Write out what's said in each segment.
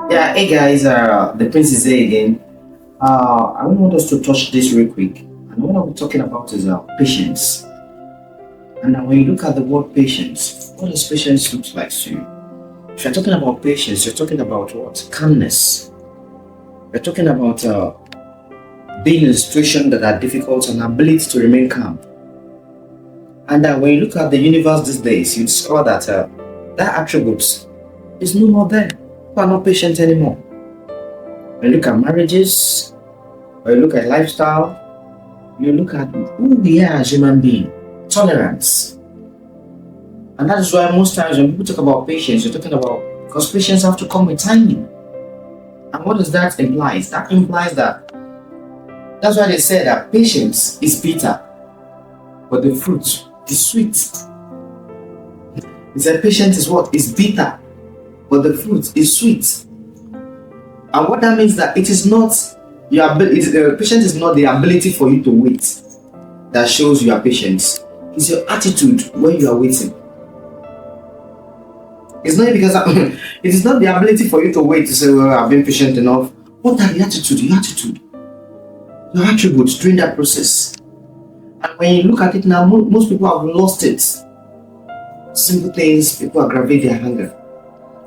Yeah, hey guys, the Prince is here again. I want us to touch this real quick. And what I'm talking about is patience. And now, when you look at the word patience, what does patience look like to you? If you're talking about patience, you're talking about what? Calmness. You're talking about being in a situation that are difficult and ability to remain calm. And when you look at the universe these days, you discover that that attribute is no more there. People are not patient anymore. When you look at marriages, when you look at lifestyle, you look at who we are as human beings, tolerance. And that is why most times when people talk about patience, you're talking about because patience have to come with timing. And what does that imply? That implies that that's why they say that patience is bitter, but the fruit is sweet. They said patience is what? Is bitter, but the fruit is sweet. And what that means that it is not your ability, patience is not the ability for you to wait that shows you are patient. It's your attitude when you are waiting. It's not because it is not the ability for you to wait to say, well, I've been patient enough. What are the attitude? Your attributes during that process. And when you look at it now, most people have lost it. Simple things, people aggravate their anger.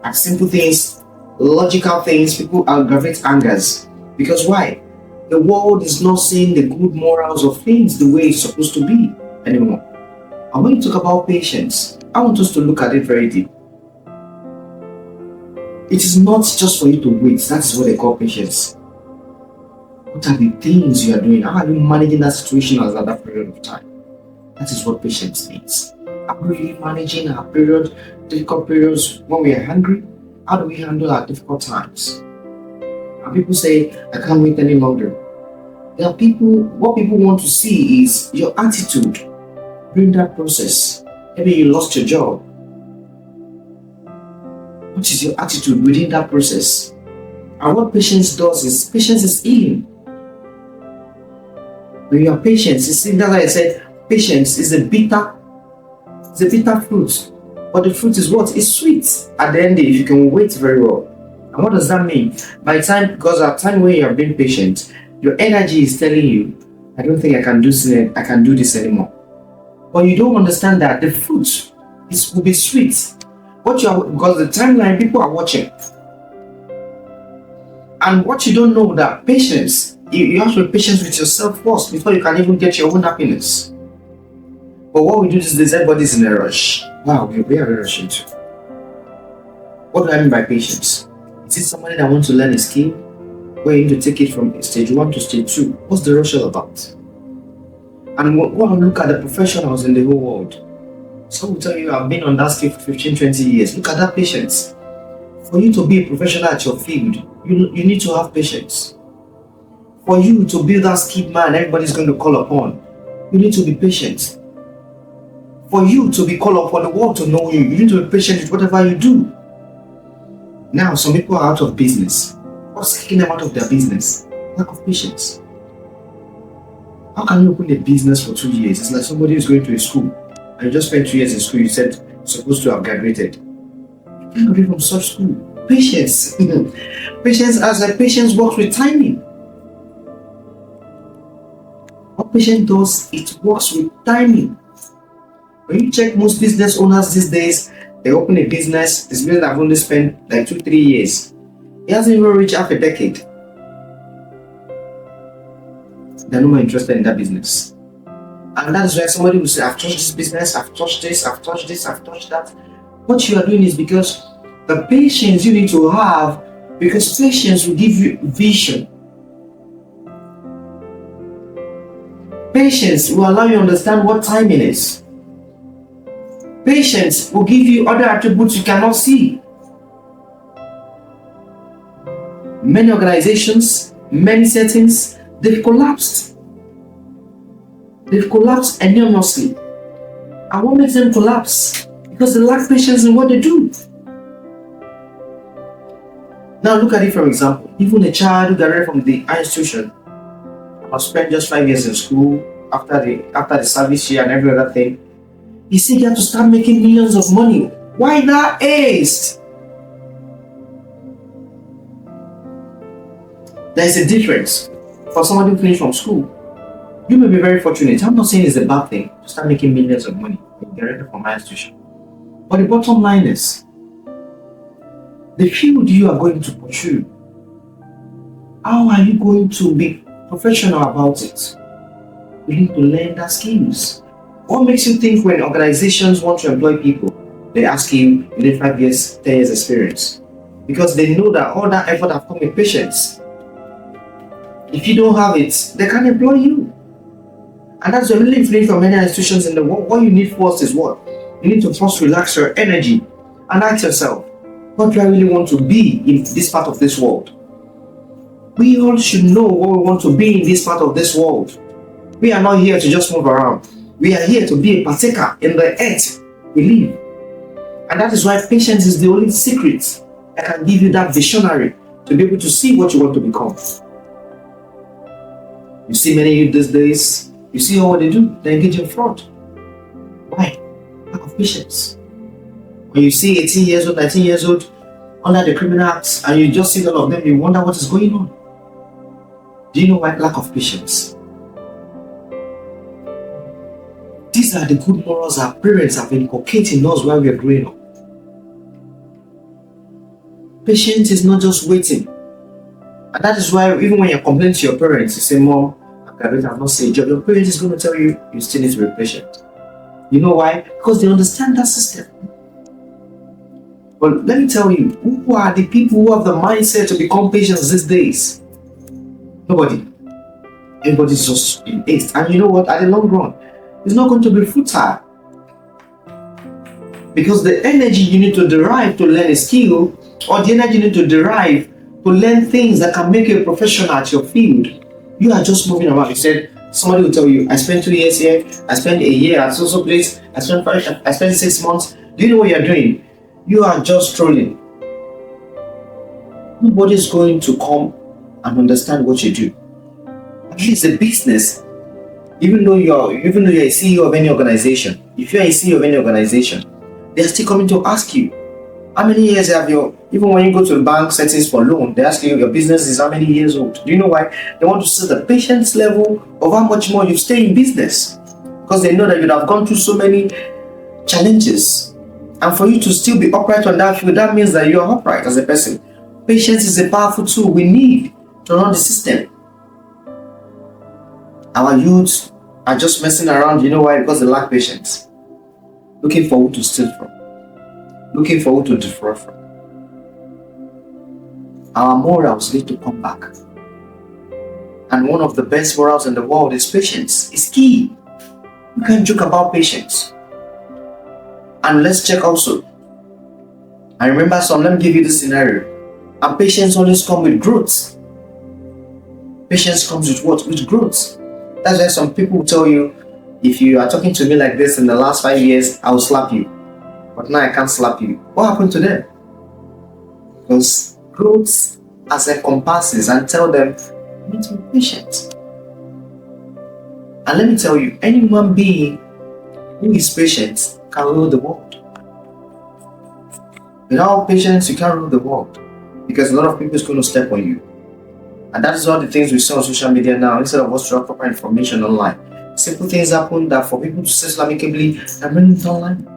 At simple things, logical things, people aggravate angers. Because why? The world is not seeing the good morals of things the way it's supposed to be anymore. And when you talk about patience, I want us to look at it very deep. It is not just for you to wait. That is what they call patience. What are the things you are doing? How are you managing that situation at that period of time? That is what patience means. Are we really managing our difficult periods when we are hungry? How do we handle our difficult times? And people say, I can't wait any longer. What people want to see is your attitude during that process. Maybe you lost your job. What is your attitude within that process? And what patience does is, patience is healing. When you are patient, you see, that's why I said, patience is a bitter fruit. But the fruit is what? It's sweet. At the end, if you can wait very well. And what does that mean? Because at the time when you are being patient, your energy is telling you, I don't think I can do this anymore. But you don't understand that the fruit will be sweet. Because the timeline, people are watching. And what you don't know that patience, you have to be patient with yourself first before you can even get your own happiness. But what we do these days, everybody's in a rush. Wow, we are rushing too. What do I mean by patience? Is it somebody that wants to learn a skill where you need to take it from stage 1 to stage 2? What's the rush all about? And go and look at the professionals in the whole world. Some will tell you, I've been on that skill for 15, 20 years. Look at that patience. For you to be a professional at your field, you need to have patience. For you to be that skilled man everybody's going to call upon, you need to be patient. For you to be called upon the world to know you, you need to be patient with whatever you do. Now, some people are out of business. What's kicking them out of their business? Lack of patience. How can you open a business for 2 years? It's like somebody who's going to a school and you just spent 2 years in school, you said you're supposed to have graduated. You can't graduate from such school. Patience. Patience works with timing. What patience does, it works with timing. When you check most business owners these days, they open a business, this business have only spent like 2-3 years. It hasn't even reached half a decade. They're no more interested in that business. And that's why somebody will say, I've touched this business, I've touched this, I've touched this, I've touched that. What you are doing is because the patience you need to have, because patience will give you vision. Patience will allow you to understand what timing is. Patience will give you other attributes you cannot see. Many organizations, many settings, they've collapsed. They've collapsed enormously. And what makes them collapse? Because they lack patience in what they do. Now look at it for example. Even a child who graduated from the high institution must spend just 5 years in school after the service year and every other thing. He said he had to start making millions of money. Why that haste? There is a difference. For somebody who finished from school, you may be very fortunate. I'm not saying it's a bad thing to start making millions of money directly from my institution. But the bottom line is, the field you are going to pursue, how are you going to be professional about it? You need to learn that skills. What makes you think when organizations want to employ people, they ask you need 5 years, 10 years experience? Because they know that all that effort have come with patience. If you don't have it, they can't employ you. And that's the only thing from many institutions in the world. What you need first is what? You need to first relax your energy and ask yourself, what do I really want to be in this part of this world? We all should know what we want to be in this part of this world. We are not here to just move around. We are here to be a partaker in the earth we live. And that is why patience is the only secret that can give you that visionary to be able to see what you want to become. You see many youth these days, you see what they do, they engage in fraud. Why? Lack of patience. When you see 18 years old, 19 years old under the criminal acts and you just see all of them, you wonder what is going on. Do you know why? Lack of patience. These are the good morals our parents have been inculcating us while we are growing up. Patience is not just waiting. And that is why even when you're complaining to your parents, you say, Mom, I've not seen a job, your parents is going to tell you, you still need to be patient. You know why? Because they understand that system. But let me tell you, who are the people who have the mindset to become patient these days? Nobody. Everybody's just in haste. And you know what? At the long run, it's not going to be futile. Because the energy you need to derive to learn a skill, or the energy you need to derive to learn things that can make you a professional at your field, you are just moving around. You said, somebody will tell you, I spent 2 years here, I spent a year at so place, I spent 6 months. Do you know what you're doing? You are just strolling. Nobody's going to come and understand what you do. At least a business, even though you're a CEO of any organization, if you're a CEO of any organization, they're still coming to ask you, how many years have you, even when you go to the bank settings for loan, they ask you your business is how many years old. Do you know why? They want to see the patience level of how much more you stay in business. Because they know that you have gone through so many challenges. And for you to still be upright on that field, that means that you are upright as a person. Patience is a powerful tool we need to run the system. Our youths are just messing around, you know why? Because they lack patience. Looking for who to steal from. Looking for who to defraud from. Our morals need to come back. And one of the best morals in the world is patience. It's key. You can't joke about patience. And let's check also. I remember let me give you this scenario. And patience always comes with growth. Patience comes with what? With growth. That's why some people will tell you, if you are talking to me like this in the last 5 years, I will slap you. But now I can't slap you. What happened to them? Because growth as encompasses and tell them, you need to be patient. And let me tell you, any human being who is patient can rule the world. Without patience, you can't rule the world. Because a lot of people is going to step on you. And that is all the things we see on social media now. Instead of us to have proper information online, simple things happen that for people to settle amicably and bring it online.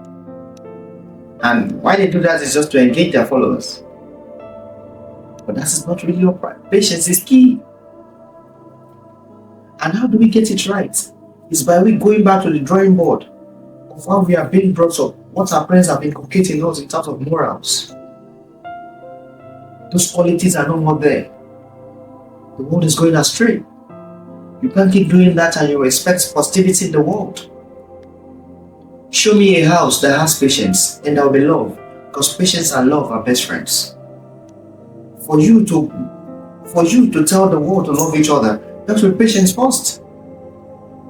And why they do that is just to engage their followers. But that is not really upright. Patience is key. And how do we get it right? It's by we going back to the drawing board of how we are being brought up, what our parents have been inculcating us in terms of morals. Those qualities are no more there. The world is going astray. You can't keep doing that and you expect positivity in the world. Show me a house that has patience and there will be love, because patience and love are best friends. For you to tell the world to love each other, you have to be patient first.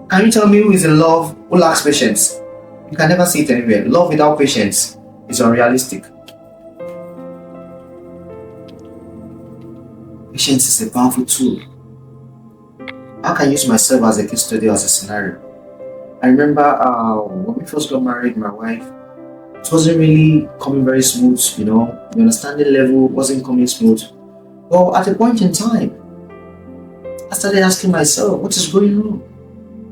Can you tell me who is in love, who lacks patience? You can never see it anywhere. Love without patience is unrealistic. Patience is a powerful tool. I can use myself as a case study, as a scenario. I remember when we first got married, my wife, it wasn't really coming very smooth, the understanding level wasn't coming smooth. Well, at a point in time, I started asking myself, what is going on?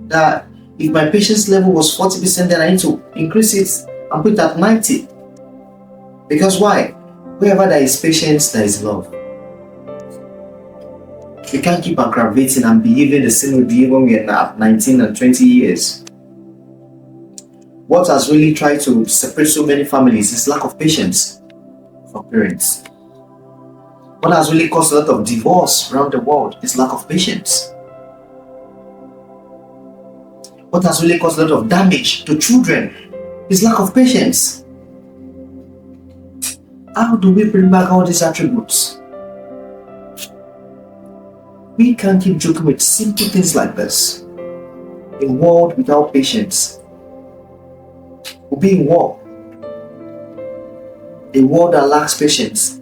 That if my patience level was 40%, then I need to increase it and put it at 90. Because why? Wherever there is patience, there is love. We can't keep aggravating and behaving the same way we behave when we are at 19 and 20 years. What has really tried to separate so many families is lack of patience for parents. What has really caused a lot of divorce around the world is lack of patience. What has really caused a lot of damage to children is lack of patience. How do we bring back all these attributes? We can't keep joking with simple things like this. A world without patience will be in war. A world that lacks patience.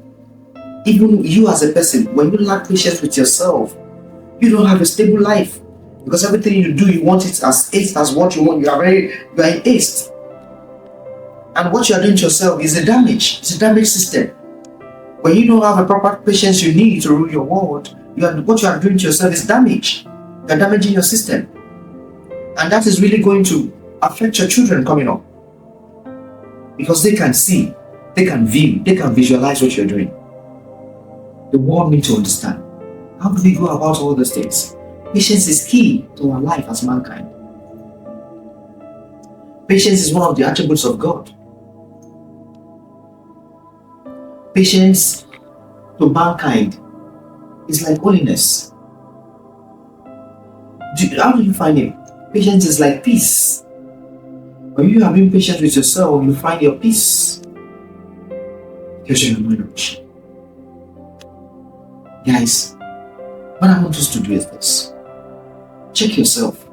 Even you as a person, when you lack patience with yourself, you don't have a stable life. Because everything you do, you want it as what you want. You are in haste. And what you are doing to yourself is a damage. It's a damage system. When you don't have a proper patience you need to rule your world, what you are doing to yourself is damage. You are damaging your system. And that is really going to affect your children coming up. Because they can see, they can view, they can visualize what you're doing. The world needs to understand. How do we go about all these things? Patience is key to our life as mankind. Patience is one of the attributes of God. Patience to mankind is like holiness. How do you find it? Patience is like peace. When you are being patient with yourself, you find your peace. Because you're not. Guys, what I want us to do is this. Check yourself.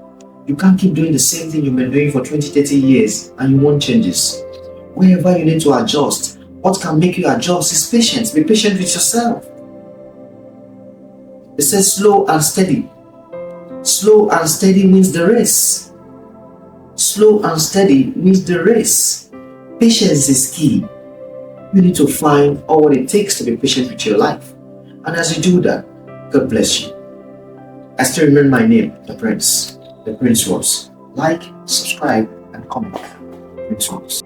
You can't keep doing the same thing you've been doing for 20, 30 years and you want changes. Wherever you need to adjust, what can make you adjust is patience. Be patient with yourself. It says slow and steady. Slow and steady means the race. Slow and steady means the race. Patience is key. You need to find all what it takes to be patient with your life. And as you do that, God bless you. I still remember my name, The Prince. The Prince was. Like, subscribe, and comment. Prince was.